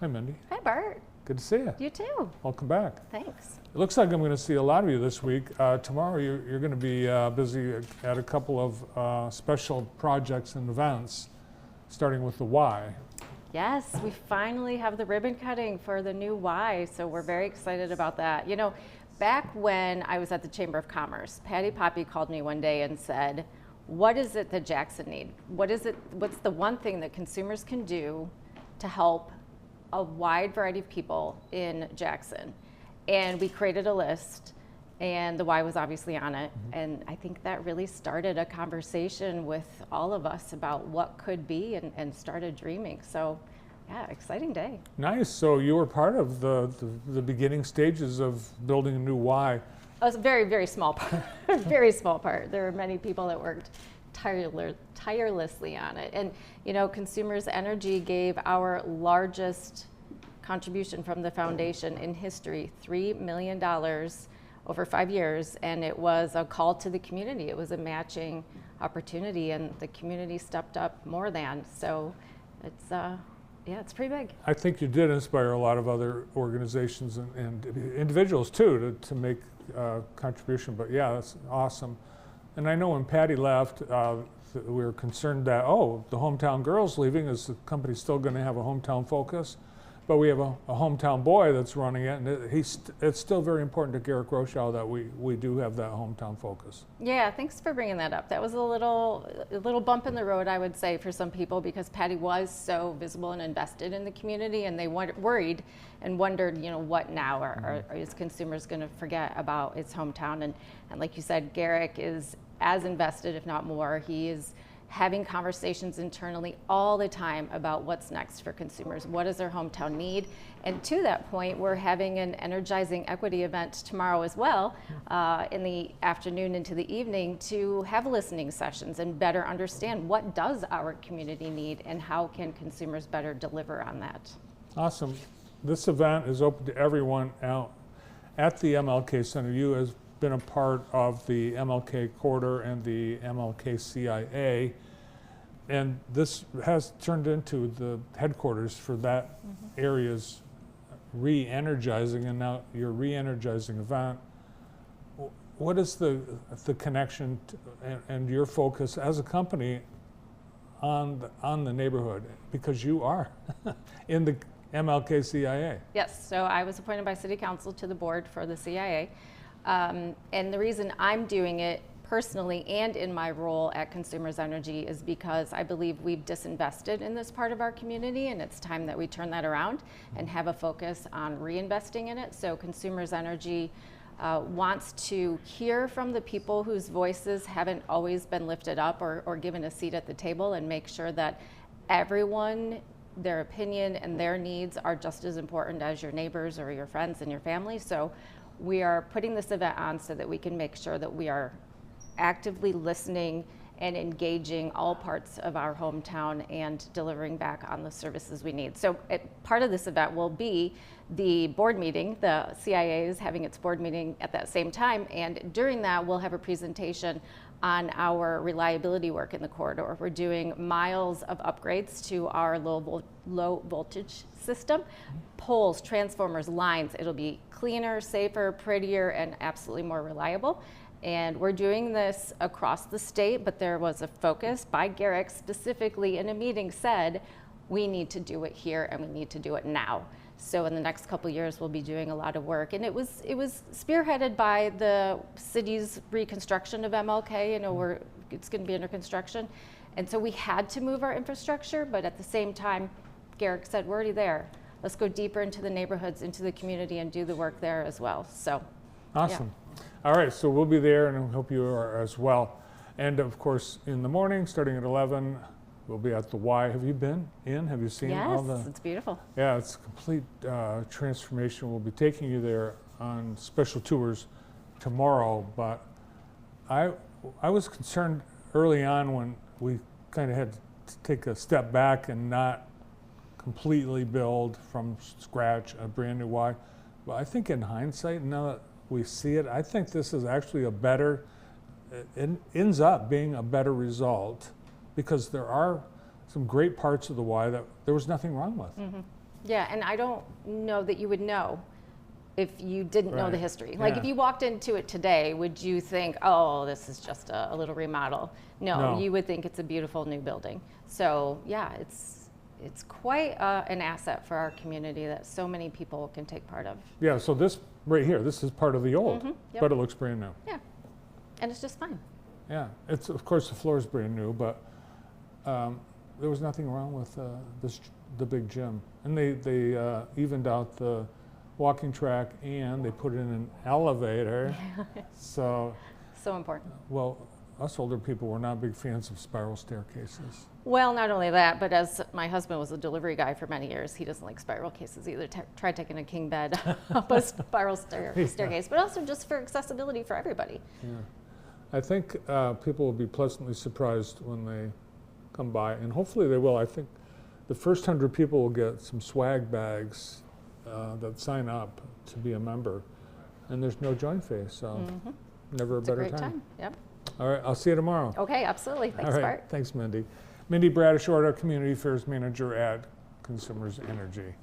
Hi, Mindy. Hi, Bart. Good to see you. You too. Welcome back. Thanks. It looks like I'm going to see a lot of you this week. Tomorrow you're going to be busy at a couple of special projects and events, starting with the Y. Yes, we finally have the ribbon cutting for the new Y, so we're very excited about that. You know, back when I was at the Chamber of Commerce, Patty Poppy called me one day and said, what is it that Jackson needs? What's the one thing that consumers can do to help a wide variety of people in Jackson? And we created a list, and the Y was obviously on it. Mm-hmm. And I think that really started a conversation with all of us about what could be and started dreaming. So yeah, exciting day. Nice. So you were part of the beginning stages of building a new Y. It was a very, very small part, very small part. There were many people that worked tirelessly on it. And you know, Consumers Energy gave our largest contribution from the foundation in history, $3 million over 5 years, and it was a call to the community. It was a matching opportunity, and the community stepped up more than. So it's, yeah, it's pretty big. I think you did inspire a lot of other organizations and individuals too to make contribution, but yeah, that's awesome. And I know when Patty left, we were concerned that, oh, the Hometown Girl's leaving. Is the company still going to have a hometown focus? But we have a hometown boy that's running it, and it's still very important to Garrick Rochow that we do have that hometown focus. Yeah, thanks for bringing that up. That was a little bump in the road, I would say, for some people, because Patty was so visible and invested in the community, and they worried and wondered, you know, what now? Are is consumers going to forget about its hometown? And like you said, Garrick is as invested, if not more. He is having conversations internally all the time about what's next for consumers. What does their hometown need? And to that point, we're having an Energizing equity event tomorrow as well, in the afternoon into the evening, to have listening sessions and better understand what does our community need and how can consumers better deliver on that. Awesome. This event is open to everyone out at the MLK Center. You have been a part of the MLK Corridor and the MLK CIA, and this has turned into the headquarters for that area's re-energizing, and now your re-energizing event. What is the connection and your focus as a company on the neighborhood, because you are in the MLK CIA? Yes, so I was appointed by City Council to the board for the CIA. And the reason I'm doing it personally and in my role at Consumers Energy is because I believe we've disinvested in this part of our community, and it's time that we turn that around and have a focus on reinvesting in it. So Consumers Energy wants to hear from the people whose voices haven't always been lifted up or given a seat at the table, and make sure that everyone, their opinion and their needs are just as important as your neighbors or your friends and your family. So we are putting this event on so that we can make sure that we are actively listening and engaging all parts of our hometown and delivering back on the services we need. So part of this event will be the board meeting. The CIA is having its board meeting at that same time, and during that we'll have a presentation on our reliability work in the corridor. We're doing miles of upgrades to our low voltage system, poles, transformers, lines. It'll be cleaner, safer, prettier, and absolutely more reliable. And we're doing this across the state, but there was a focus by Garrick specifically in a meeting said, we need to do it here and we need to do it now. So in the next couple of years, we'll be doing a lot of work. And it was spearheaded by the city's reconstruction of MLK. You know, it's going to be under construction. And so we had to move our infrastructure, but at the same time, Garrick said, we're already there. Let's go deeper into the neighborhoods, into the community, and do the work there as well. So, awesome. Yeah. All right, so we'll be there, and I hope you are as well. And of course, in the morning, starting at 11, we'll be at the Y. Have you been in? Have you seen all the? Yes, it's beautiful. Yeah, it's a complete transformation. We'll be taking you there on special tours tomorrow. But I was concerned early on when we kind of had to take a step back and not completely build from scratch a brand new Y. But I think in hindsight, now that we see it, I think this is actually it ends up being a better result, because there are some great parts of the Y that there was nothing wrong with. Mm-hmm. Yeah, and I don't know that you would know if you didn't know the Right. history. Like if Yeah. you walked into it today, would you think, oh, this is just a little remodel? No, No. you would think it's a beautiful new building. So yeah, it's quite an asset for our community that so many people can take part of. Yeah, so this right here, this is part of the old, Yep. but it looks brand new. Yeah, and it's just fine. Yeah, it's, of course, the floor is brand new, but there was nothing wrong with the big gym. And they evened out the walking track and they put in an elevator. So, So important. well, us older people were not big fans of spiral staircases. Well, not only that, but as my husband was a delivery guy for many years, he doesn't like spiral cases either. Try taking a king bed up a spiral staircase, but also just for accessibility for everybody. Yeah. I think people will be pleasantly surprised when they come by, and hopefully they will. I think the first 100 people will get some swag bags that sign up to be a member, and there's no join fee, so never a It's a better great time. Yep. All right, I'll see you tomorrow. Okay, absolutely. Thanks, All right, Bart. thanks, Mindy. Mindy Bradish, our Community Affairs Manager at Consumers Energy.